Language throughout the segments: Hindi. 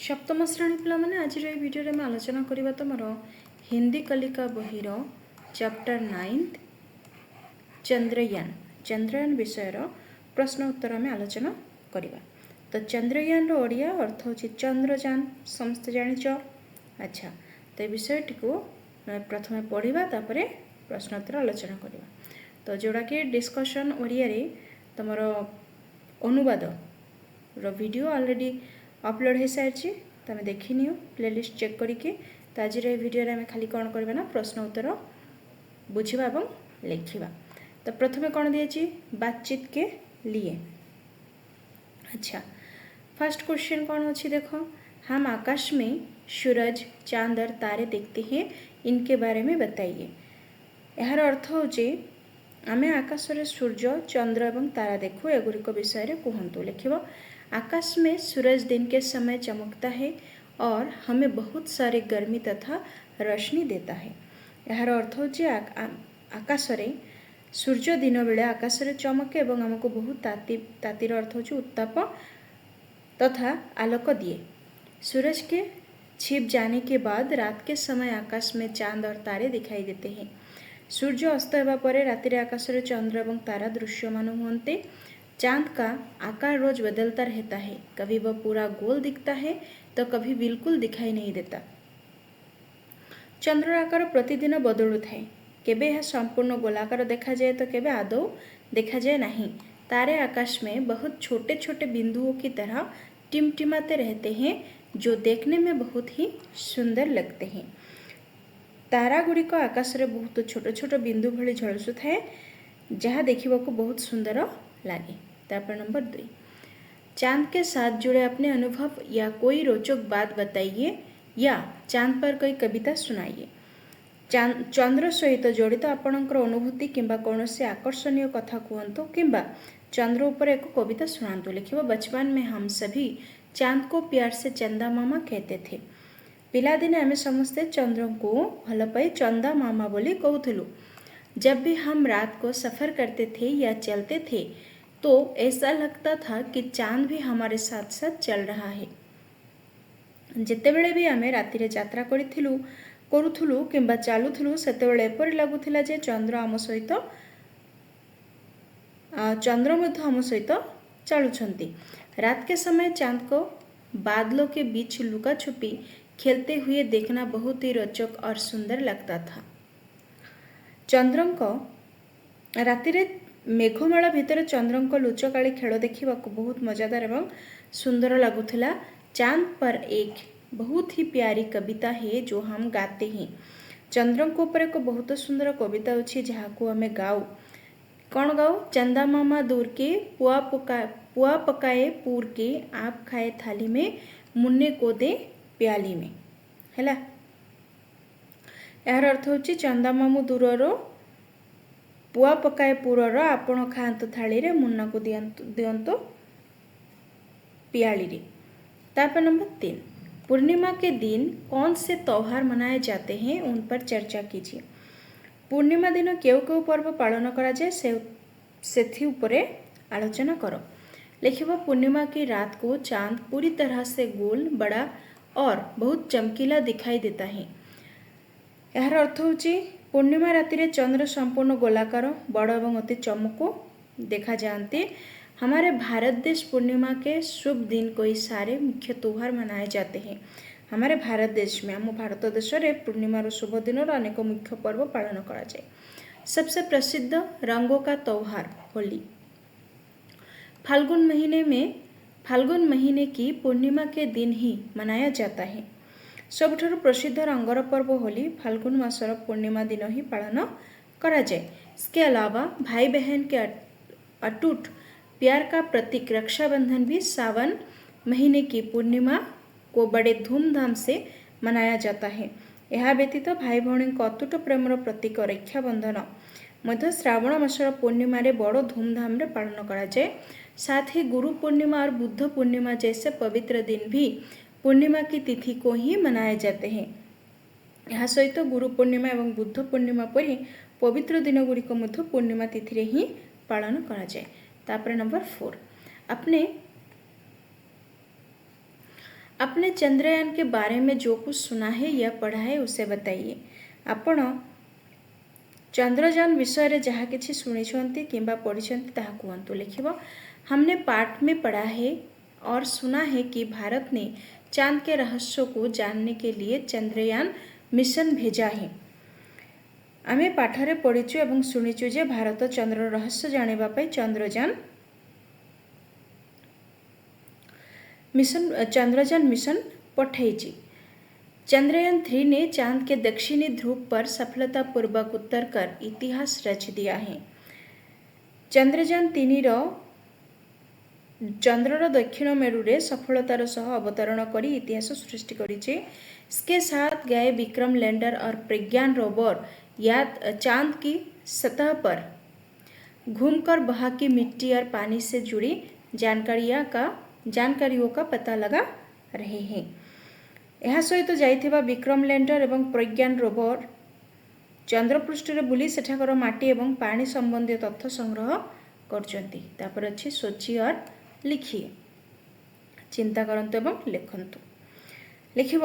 सप्तम श्रेणी पिला माने आज भिडियो में आलोचना करवा तुमर हिंदी कलिका बहीर चैप्टर 9 चंद्रयान विषय प्रश्न उत्तर में आलोचना करवा। तो चंद्रयान ओडिया अर्थ हो चंद्रयान समस्त जानिच। अच्छा, तो विषय को प्रथम पढ़ा तापर प्रश्न उत्तर आलोचना करवा। तो जोड़ा कि डिस्कशन ओडिया रे तुमर अनुवाद वीडियो ऑलरेडी अपलोड हो सारी तुम देखी नियो प्लेलिस्ट चेक करके। तो आज वीडियो रे खाली कौन करबा ना प्रश्न उत्तर बुझा और लिखा। तो प्रथमे कौन दिए बातचीत के लिए। अच्छा, फर्स्ट क्वेश्चन कौन अच्छी देखो, हम आकाश में सूरज चांद और तारे देखते हैं, इनके बारे में बताइए। यार अर्थ हो आमे आकाश रे सूर्य चंद्र एवं तारा देखु एगुड़िक विषय रे कहतु। लिखिब, आकाश में सूरज दिन के समय चमकता है और हमें बहुत सारी गर्मी तथा रोशनी देता है। यार अर्थ हो आकाश रे सूर्य दिन बेले आकाश रे चमके एवं हमको बहुत तातीर अर्थ हो उत्ताप तथा आलोक दिए। सूरज के छिप जाने के बाद रात के समय आकाश में चांद और तारे दिखाई देते हैं। सूर्य अस्त होगा पर राति आकाश रे चंद्र एवं तारा दृश्यमान होते। चांद का आकार रोज बदलता रहता है, कभी वह पूरा गोल दिखता है तो कभी बिल्कुल दिखाई नहीं देता। चंद्र आकार प्रतिदिन बदलू थाए, केबे यह संपूर्ण गोलाकार देखा जाए तो केबे आदौ देखा जाए नहीं। तारे आकाश में बहुत छोटे छोटे बिंदुओं की तरह टिमटिमाते रहते हैं जो देखने में बहुत ही सुंदर लगते हैं। तारा गुड़िक आकाश रे बहुत छोट छोट बिंदु भली झलसु थाए, जहाँ देखा बहुत सुंदर लगे। तापर नंबर 2, चांद के साथ जुड़े अपने अनुभव या कोई रोचक बात बताइए या चांद पर कोई कविता सुनाइए। चंद्र सहित जड़ित आपणकर अनुभूति किंबा कौन से आकर्षणीय कथा कहतु किंबा चंद्र उपर एक कविता सुनातु। लिखिब, बचपन में हम सभी चांद को प्यार से चंदा मामा कहते थे। पिलादिने आमे समस्ते चंद्र को भल पाई चंदा मामा बोली कहूलु। जब भी हम रात को सफ़र करते थे या चलते थे तो ऐसा लगता था कि चांद भी हमारे साथ साथ चल रहा है। जितेबेले भी आमे रातिरे यात्रा करूथुलु किंबा चालुथुलु सेतेबेले एपरि लागुथिला जे चंद्र आम सहित चलुछंती। रात के समय चांद को बादलों के बीच लुका छुपी खेलते हुए देखना बहुत ही रोचक और सुंदर लगता था। चंद्रंक रातिरे मेघमाला भितर चंद्रंक लुचकाली खेल देखा बहुत मजादार एवं सुंदर लगुला। चांद पर एक बहुत ही प्यारी कविता है जो हम गाते हैं। चंद्रंक ऊपर एक बहुत सुंदर कविता अच्छी जहाँ को आमे गाऊ। कौन गाऊ? चंदा मामा दूर के पुआ पकाए पूर के, आप खाए थाली में, मुन्ने को दे प्याली में। हैला, यार अर्थ होची चंदा मामू दूरर पुआ पकाए पूरर, आपण खातु थाली रे, मुन्ना को दियंतो पियाली रे। तापर नंबर 3, पूर्णिमा के दिन कौन से त्योहार मनाए जाते हैं, उन पर चर्चा कीजिए। पूर्णिमा दिन क्यों क्यों पर्व पालन करा जाए से उपरे आलोचना करो। लिखिबा, पूर्णिमा की रात को चांद पूरी तरह से गोल, बड़ा और बहुत चमकीला दिखाई देता है। यार अर्थ होची पूर्णिमा राति रे चंद्र संपूर्ण गोलाकार, बड़ एवं अति चमको देखा जाते। हमारे भारत देश पूर्णिमा के शुभ दिन कई सारे मुख्य त्योहार मनाए जाते हैं। हमारे भारत देश में, हम भारत देश में पूर्णिमार शुभ दिन और अनेक मुख्य पर्व पालन करा जाए। सबसे प्रसिद्ध रंगों का त्योहार होली। फाल्गुन महीने की पूर्णिमा के दिन ही मनाया जाता है। सबुठारु प्रसिद्ध रंगर पर्व होली फाल्गुन मासर पूर्णिमा दिन ही पालन करा जाए। इसके अलावा भाई बहन के अटूट प्यार का प्रतीक रक्षाबंधन भी सावन महीने की पूर्णिमा को बड़े धूमधाम से मनाया जाता है। यह व्यतीत भाई भौणी को अतुट प्रेमर प्रतीक रक्षाबंधन मध्य श्रावण मासर पूर्णिमा रे बड़ धूमधाम रे पालन करा जाए। साथ ही गुरु पूर्णिमा और बुद्ध पूर्णिमा जैसे पवित्र दिन भी पूर्णिमा की तिथि को ही मनाए जाते हैं। यह सहित गुरु पूर्णिमा एवं बुद्ध पूर्णिमा परी पवित्र दिन गुड़िक मध्य पूर्णिमा तिथि रे ही पालन करा जाए। तापर नंबर 4, आपने चंद्रयान के बारे में जो कुछ सुना है या पढ़ा है उसे बताइए। आपण चंद्रयान विषय रे जहाँ किसी शुणी कि पढ़ी कहतु लिखिब। हमने पाठ में पढ़ा है और सुना है कि भारत ने चांद के रहस्य को जानने के लिए चंद्रयान मिशन भेजा है। आमे पाठरे पढ़ीचु एवं शुणीचु जे भारत चंद्र रहस्य जानिबा पई चंद्रयान मिशन पठाई। चंद्रयान 3 ने चांद के दक्षिणी ध्रुव पर सफलतापूर्वक उतर कर इतिहास रच दिया है। चंद्रयान 3 चंद्रर दक्षिण मेरु रे सफलतार सह अवतरण करी इतिहास सृष्टि करिছে। इसके साथ गए विक्रम लैंडर और प्रज्ञान रोवर या चांद की सतह पर घूमकर वहाँ की मिट्टी और पानी से जुड़ी जानकारियों का पता लगा रहे हैं। यह सहित जाइथिबा विक्रम लैंडर एवं प्रज्ञान रोवर चंद्रपृष्ठ रे बुली सेठाकर माटी एवं पानी संबंधी तथ्य संग्रह करचंती। तापर अछि सोचिए और लिखिए, चिंता करंतु एवं लिखंतु। लिखिब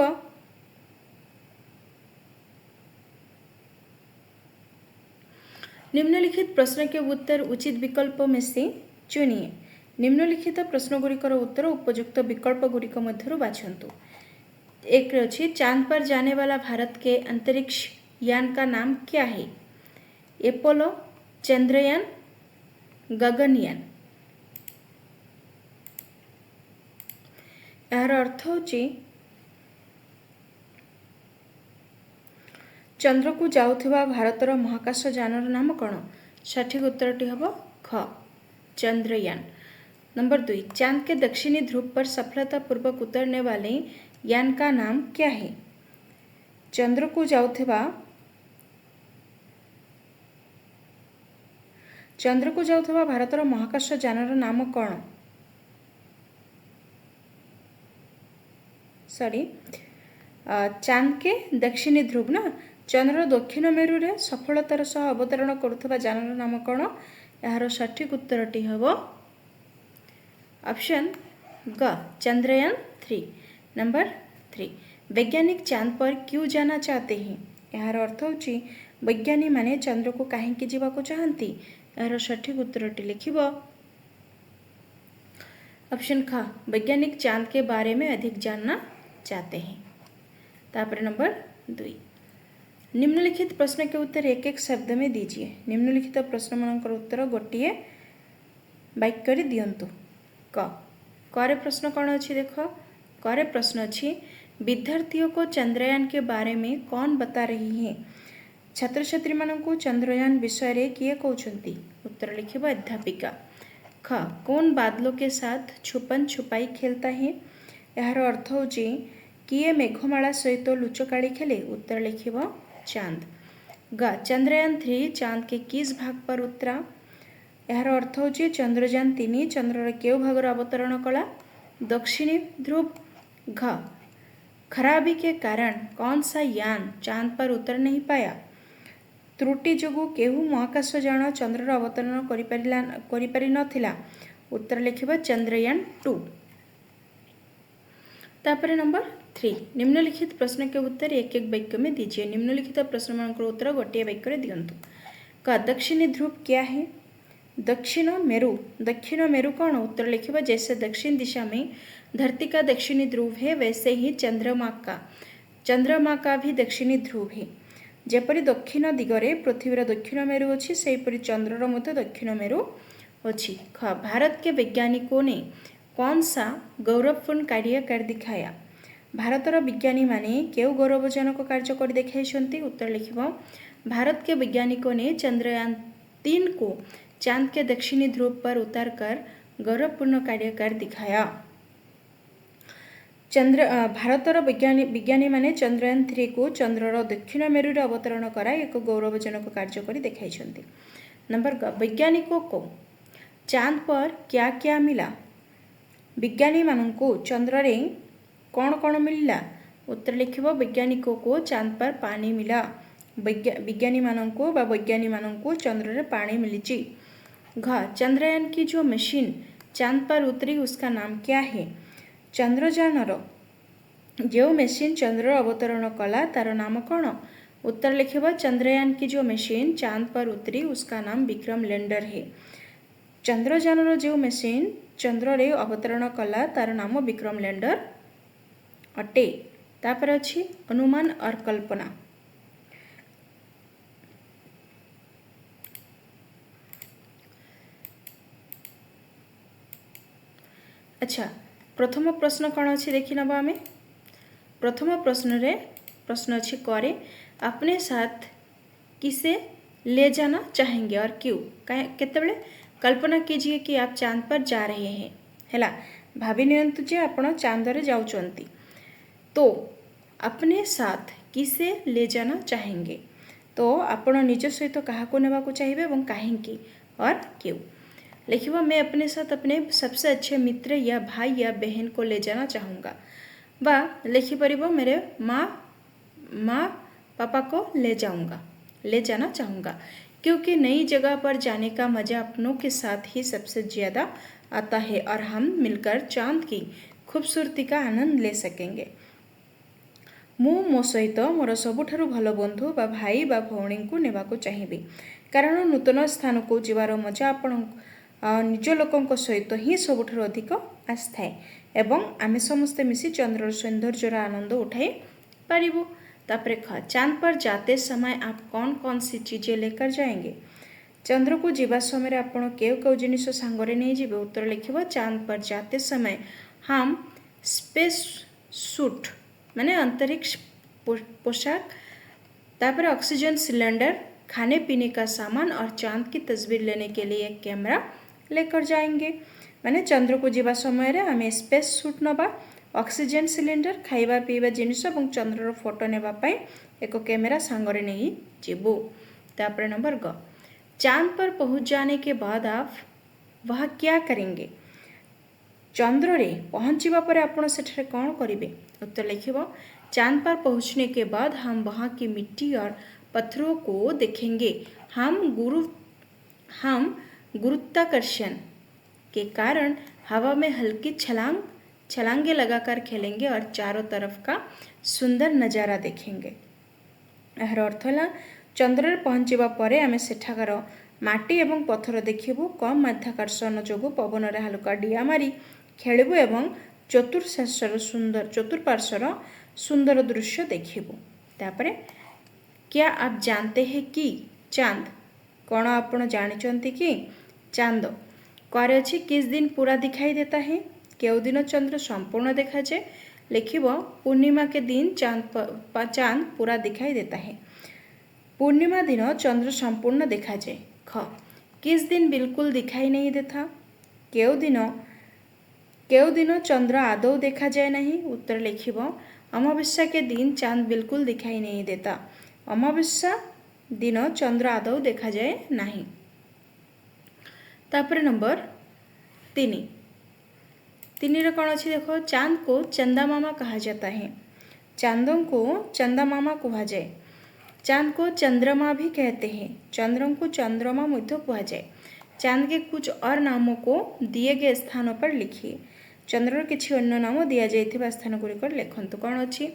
निम्नलिखित प्रश्न के उत्तर उचित विकल्प में से चुनिए। निम्नलिखित प्रश्नगुड़िकर उत्तर उपयुक्त विकल्प गुड़िक मध्यरु बाछंतु। एक अच्छी चांद पर जाने वाला भारत के अंतरिक्ष यान का नाम क्या है? एपोलो, चंद्रयान, गगनयान। यार अर्थ होची चंद्र को जाउथिबा भारतर महाकाश यानर नाम कौन? सठिक उत्तरटी हब ख, चंद्रयान। नंबर 2, चांद के दक्षिणी ध्रुव पर सफलतापूर्वक उतरने वाले यान का नाम क्या है? चंद्र को जाउथिबा भारतर महाकाश यानर नाम कौन? चांद के दक्षिणी ध्रुव ना, चंद्र दक्षिण मेरु रे सफलतार सह अवतरण करुथबा यानर नाम कौन? यार सठिक उत्तरटी हब ऑप्शन ग, चंद्रयान 3। नंबर 3, वैज्ञानिक चांद पर क्यों जाना चाहते हैं? यार अर्थ होची वैज्ञानिक माने चंद्र को कहीं जावाको चाहती। यार सठिक उत्तरटी लिखिब ऑप्शन ख, वैज्ञानिक चांद के बारे में अधिक जानना चाहते हैं। तापर नंबर 2, निम्नलिखित प्रश्न के उत्तर एक एक शब्द में दीजिए। निम्नलिखित प्रश्न मानकर उत्तर गोटे वाक्य रे दियंतु। करे प्रश्न कौन अच्छी देख, करे प्रश्न अच्छी विद्यार्थियों को चंद्रयान के बारे में कौन बता रही है? छात्र छात्री मानू चंद्रयान विषय रे किए कहउछंती? उत्तर लिखिब अध्यापिका। ख, कौन बादलों के साथ छुपन छुपाई खेलता है? यार अर्थ होची किए मेघमाला सहित लुचकाड़ी खेले? उत्तर लिखिब चांद। ग, चंद्रयान 3 चांद के किस भाग पर उतरा? यार अर्थ होची चंद्रयान 3 चंद्रर केउ भागर अवतरण कला? दक्षिणी ध्रुव। घ, खराबी के कारण कौन सा यान चांद पर उतर नहीं पाया? त्रुटि जोगु केहू महाकाशयान चंद्रर अवतरण करिपारि नथिला? उत्तर लिखिब चंद्रयान 2। तापर नंबर 3, निम्नलिखित प्रश्न के उत्तर एक एक वाक्य में दीजिए। निम्नलिखित प्रश्न मानकर उत्तर गोटे वाक्य रे दियंतु। क, दक्षिणी ध्रुव क्या है? दक्षिण मेरु। दक्षिण मेरु कौन? उत्तर लिखिब जैसे दक्षिण दिशा में धरती का दक्षिणी ध्रुव है वैसे ही चंद्रमा का भी दक्षिणी ध्रुव है। जेपरि दक्षिण दिगरे पृथ्वीर दक्षिण मेरु अच्छी सेहीपरि चंद्रर मध्य दक्षिण मेरु अच्छी। ख, भारत के वैज्ञानिकों ने कौन सा गौरवपूर्ण कार्य कर दिखाया? भारतर विज्ञानी माने केउ गौरवजनक कार्य कर देखाइछंती? उत्तर लिखिब भारत के वैज्ञानिकों ने चंद्रयान 3 को चांद के दक्षिणी ध्रुव पर उतार कर गौरवपूर्ण कार्य कर दिखाया। भारतर विज्ञानी माने चंद्रयान 3 को चंद्रर दक्षिण मेरु रे अवतरण करा एक गौरवजनक कार्य कर देखाइछंती। नंबर ग, वैज्ञानिकों को चांद पर क्या क्या मिला? विज्ञानी मानू चंद्र रे कौन कौन मिलला? उत्तर लिखिब वैज्ञानिकों को चांद पर पानी मिला। विज्ञानी मानू चंद्र रे पानी मिली। घ, चंद्रयान की जो मशीन चांद पर उतरी उसका नाम क्या है? चंद्रयानर जो मशीन चंद्र अवतरण कला तार नाम कौन? उत्तर लिखिबा चंद्रयान की जो मशीन चांद पर उतरी उसका नाम विक्रम लैंडर है। चंद्रयान जो मशीन चंद्र रे अवतरण कला तार नाम विक्रम लैंडर अटे। तापर अच्छी अनुमान और कल्पना। अच्छा प्रथम प्रश्न कौन अच्छी देखी नवा आम। प्रथम प्रश्न अच्छी करे अपने साथ किसे ले जाना चाहेंगे और क्यों? केतेबेले कल्पना कीजिए कि आप चांद पर जा रहे हैं हैला भाभी नियंतु जे आपण चांद रे जाउचंती तो अपने साथ किसे ले जाना चाहेंगे तो आपण निज सहित काहाको नेबाको चाहिए एवं काहेंकी और क्यों? लिखिबा मैं अपने साथ अपने सबसे अच्छे मित्र या भाई या बहन को ले जाना चाहूँगा बा लिखि परिबो मेरे माँ पापा को ले जाना चाहूँगा क्योंकि नई जगह पर जाने का मज़ा अपनों के साथ ही सबसे ज़्यादा आता है और हम मिलकर चांद की खूबसूरती का आनंद ले सकेंगे। मो सहित मोर सबुठारु भल बंधु बा भाई बा भौणी को नेबाको चाहिए कारण नूतन स्थान को जीवार मजा आपण निज लोकों सहित ही सबुठारु अधिक आस्थाए एवं आमे समस्ते मिसी चंद्र सौंदर्यर आनंद उठाई पारिबु। तापरे ख चांद पर जाते समय आप कौन कौन सी चीज़ें लेकर जाएंगे? चंद्र को जीवा समय आपण केउ जिनिस सांगरे नहीं जीवे? उत्तर लिखिबो चांद पर जाते समय हम स्पेस सूट माने अंतरिक्ष पोशाक तापर ऑक्सीजन सिलेंडर खाने पीने का सामान और चांद की तस्वीर लेने के लिए एक कैमरा लेकर जाएंगे। माने चंद्र को जीवा समय रे आमे स्पेस सूट नबा ऑक्सीजन सिलेंडर खाइबा पीबा जिनिस और चंद्रर फोटो नेबा पाई एक कैमरा सांगरे नहीं जीवु। तापर नंबर ग चांद पर पहुंच जाने के बाद आप वह क्या करेंगे? चंद्र रे पहुँचवा पर आपण सेठरे कौन करेंगे? उत्तर लिखिबो चांद पर पहुंचने के बाद हम वहाँ की मिट्टी और पत्थरों को देखेंगे। हम गुरुत्वाकर्षण के कारण हवा में हल्की छलांगे लगाकर खेलेंगे और चारों तरफ का सुंदर नज़ारा देखेंगे। यार अर्थ है चंद्र रे पहुँचवा पर आमे सेठाकार माटी एवं पत्थर देखिबु कम माध्याकर्षण जोगु पवन रे हल्का डिया मारी खेलबु एवं चतुर्पार्श्वर सुंदर दृश्य देखिबु। तापरे क्या आप जानते हैं कि चांद कौन? आपण जानिचंती कि चांद क्वारे अच्छी किस दिन पूरा दिखाई देता है? केउ दिन चंद्र संपूर्ण देखा जाए? लिखिबो पूर्णिमा के दिन चांद पूरा दिखाई देता है। पूर्णिमा दिन चंद्र संपूर्ण देखा जाए। ख किस दिन बिल्कुल दिखाई नहीं देता? केउ दिन चंद्र आदौ देखा जाए नहीं? उत्तर लिखिबो अमावस्या के दिन चांद बिल्कुल दिखाई नहीं देता। अमावस्या दिन चंद्र आदौ देखा जाए नहीं। तापर नंबर 3 रे कौन अच्छी देखो चांद को चंदा मामा कहा जाता है। चांदों को चंदा मामा कहा जाए। चांद को चंद्रमा भी कहते हैं। चंद्रों को चंद्रमा मध्य कहा जाए। चांद के कुछ और नामों को दिए गए स्थानों पर लिखिए। चंद्र किसी अन्य नाम दिया जाइथिबा स्थान गुड़िक लिखंतु। कौन अच्छी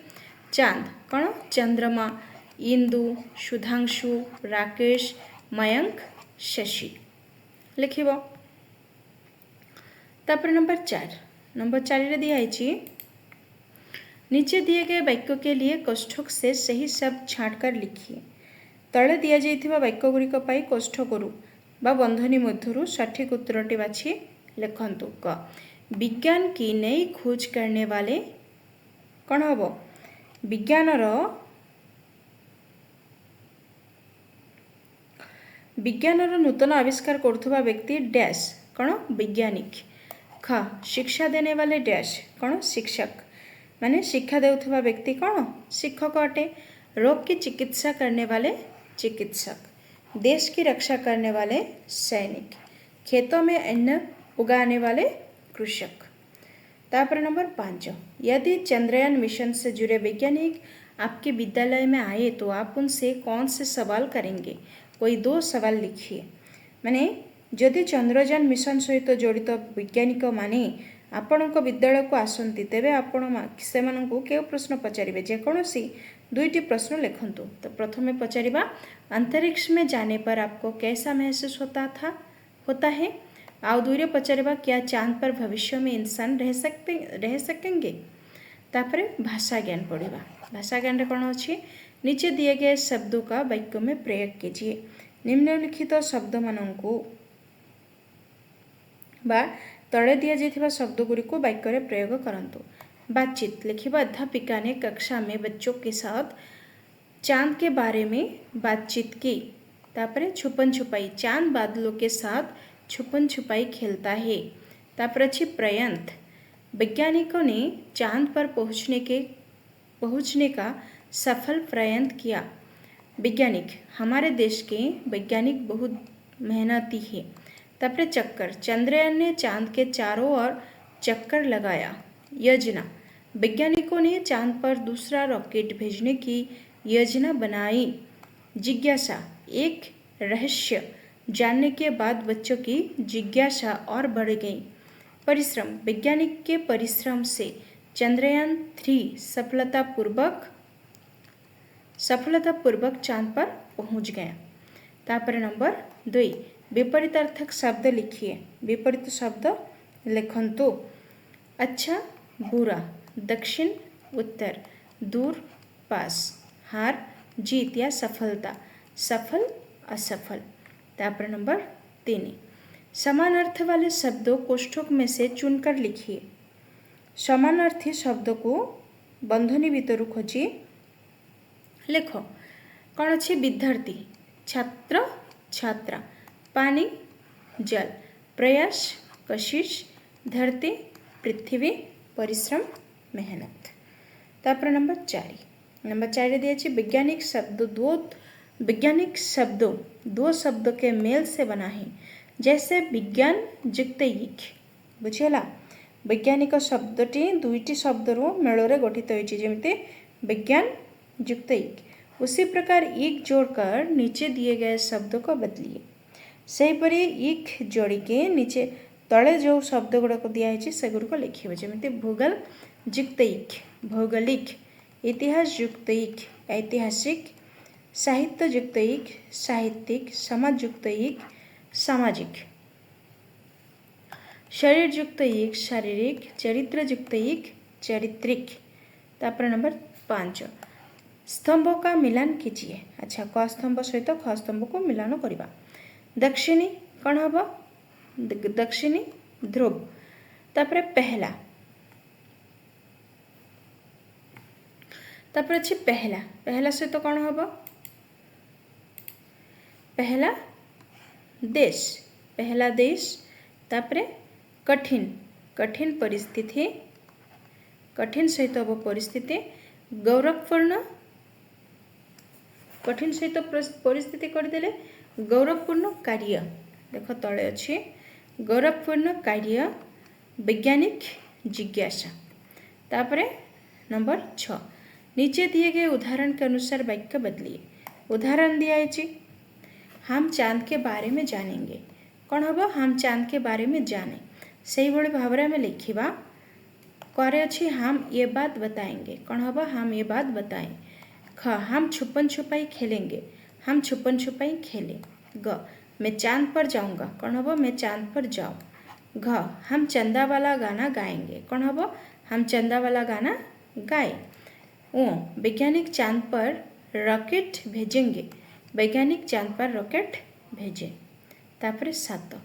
चांद कौन? चंद्रमा, इंदु, सुधांशु, राकेश, मयंक, शशि लिखिबो। तापर नंबर 4 रे दिया है नीचे दिए गए वाक्य के लिए कोष्ठक से सही शब्द छाँटकर लिखिए। तले दिया जाइथिबा वाक्य गुड़िक पाई कोष्ठ गुरु बा बंधनी मध्यरु सठिक उत्तरटी बाछि लिखंतु। क विज्ञान की नई खोज करने वाले कौन हम? विज्ञानर नूतन आविष्कार करुवा व्यक्ति डैश कौन? वैज्ञानिक। ख शिक्षा देने वाले डैश कौन? शिक्षक माने शिक्षा देउथुवा व्यक्ति कौन? शिक्षक अटे। रोग की चिकित्सा करने वाले चिकित्सक। देश की रक्षा करने वाले सैनिक। खेतों में अन्न उगाने वाले कृषक। तापर नंबर 5 यदि चंद्रयान मिशन से जुड़े वैज्ञानिक आपके विद्यालय में आए तो आप उनसे कौन से सवाल करेंगे? कोई 2 सवाल लिखिए। माने यदि चंद्रयान मिशन सहित जड़ित वैज्ञानिक माने ଆପଣଙ୍କ ବିଦ୍ୟାଳୟକୁ ଆସନ୍ତି ତେବେ ଆପଣ ସେମାନଙ୍କୁ କେଉଁ ପ୍ରଶ୍ନ ପଚାରିବେ? ଯେକୌଣସି ଦୁଇଟି प्रश्न लिखंतु। तो प्रथमे पचारिबा अंतरिक्ष में जाने पर आपको कैसा महसूस होता है। आउ दुईरे पचारिबा क्या चांद पर भविष्य में इंसान रह सकेंगे। तापरे भाषा ज्ञान पढ़िबा। भाषा ज्ञान रे कौन अच्छी नीचे दिए गए शब्दों का वाक्य में प्रयोग कीजिए। निम्नलिखित शब्द मानू बा तले दिया जाइथिबा शब्द गुड़ी को वाक्य रे प्रयोग करंतु। बातचीत लिखिबा अध्यापिका ने कक्षा में बच्चों के साथ चांद के बारे में बातचीत की। तापरे छुपन छुपाई चांद बादलों के साथ छुपन छुपाई खेलता है। तापर अच्छी प्रयंत वैज्ञानिकों ने चांद पर पहुँचने का सफल प्रयत्न किया। वैज्ञानिक हमारे देश के वैज्ञानिक बहुत मेहनती है। तापर चक्कर चंद्रयान ने चांद के चारों ओर चक्कर लगाया। योजना वैज्ञानिकों ने चांद पर दूसरा रॉकेट भेजने की योजना बनाई। जिज्ञासा एक रहस्य जानने के बाद बच्चों की जिज्ञासा और बढ़ गई। परिश्रम वैज्ञानिक के परिश्रम से चंद्रयान 3 सफलतापूर्वक चांद पर पहुंच गया। तापर नंबर 2 विपरीतार्थक शब्द लिखिए। विपरीत शब्द लिखंतु। अच्छा बुरा दक्षिण उत्तर दूर पास हार जीत या सफलता सफल असफल। तापर नंबर 3 समान अर्थ वाले शब्दों कोष्ठक में से चुनकर लिखिए। समानार्थी शब्द को बंधनी भीतर खोजी लिख। कौन अच्छी विद्यार्थी छात्र छात्रा पानी जल प्रयास कशिश धरती पृथ्वी परिश्रम मेहनत। तापर नंबर 4 दिया वैज्ञानिक शब्दों दो शब्दों के मेल से बना है। जैसे विज्ञान युक्त ईक बुझेगा। वैज्ञानिक शब्दटी दुईटी शब्दरू मेल गठित होती जमीती विज्ञान युक्त ईक। उसी प्रकार ईक जोड़कर नीचे दिए गए शब्दों को बदलिए। सेहीपरि ईक जोड़ी के नीचे तले जो शब्द गुड़ाक दिखाई से गुड़िक लिखे जमी भूगोल युक्त ईक भौगोलिक इतिहास युक्त ईक ऐतिहासिक साहित्य युक्त ईक साहित्यिक समाज युक्त ईक सामाजिक शरीर युक्त ईक शारीरिक चरित्र युक्त ईक चारित्रिक। तापर नंबर 5 स्तंभों का मिलान कीजिए। अच्छा क स्तंभ सहित ख स्तंभ को मिलान करवा। दक्षिणी कौन हम दक्षिणी ध्रुव। तापर पहला तापर अच्छी पहला सहित कौन हम पहला देश। तापर कठिन परिस्थिति कठिन सहित हम परिस्थिति गौरवपूर्ण कठिन सहित परिस्थिति करदेले गौरवपूर्ण कार्य। देख तले अच्छे गौरवपूर्ण कार्य वैज्ञानिक जिज्ञासा। तापर नंबर 6 नीचे दिए गए उदाहरण के अनुसार वाक्य बदलिए। उदाहरण दिया है हम चांद के बारे में जानेंगे। कौन हम हम चांद के बारे में जाने से ही भाव में लिखा। करे अच्छी हम ये बात बताएंगे। कौन हम हम ये बात बताएं। ख हम छुपन छुपाई खेलेंगे। हम छुपन छुपाई खेले। ग मैं चांद पर जाऊंगा। कौन हम मैं चांद पर जाऊँ। घ हम चंदा वाला गाना गाएंगे। कौन हम हम चंदा वाला गाना गाए। ओ वैज्ञानिक चांद पर रॉकेट भेजेंगे। वैज्ञानिक चांद पर रॉकेट भेजे। तापर 7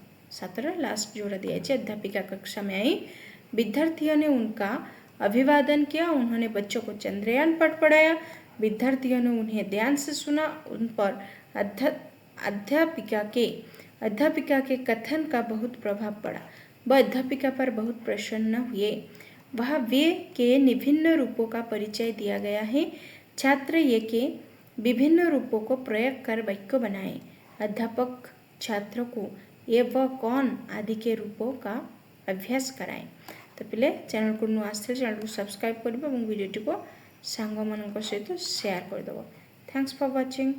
लास्ट जोड़ा दिया है अध्यापिका कक्षा में आई। विद्यार्थियों ने उनका अभिवादन किया। उन्होंने बच्चों को चंद्रयान पर पढ़ाया। विद्यार्थियों ने उन्हें ध्यान से सुना। उन पर अध्यापिका के कथन का बहुत प्रभाव पड़ा। वह अध्यापिका पर बहुत प्रसन्न हुए। वह वे के विभिन्न रूपों का परिचय दिया गया है। छात्र ये के विभिन्न रूपों को प्रयोग कर वाक्य बनाए। अध्यापक छात्र को ये व कौन आदि के रूपों का अभ्यास कराए। तो पिले चैनल को नुआ आसते चैनल को सब्सक्राइब कर वीडियो को सांग मान सहित शेयर करदेव। Thanks for watching.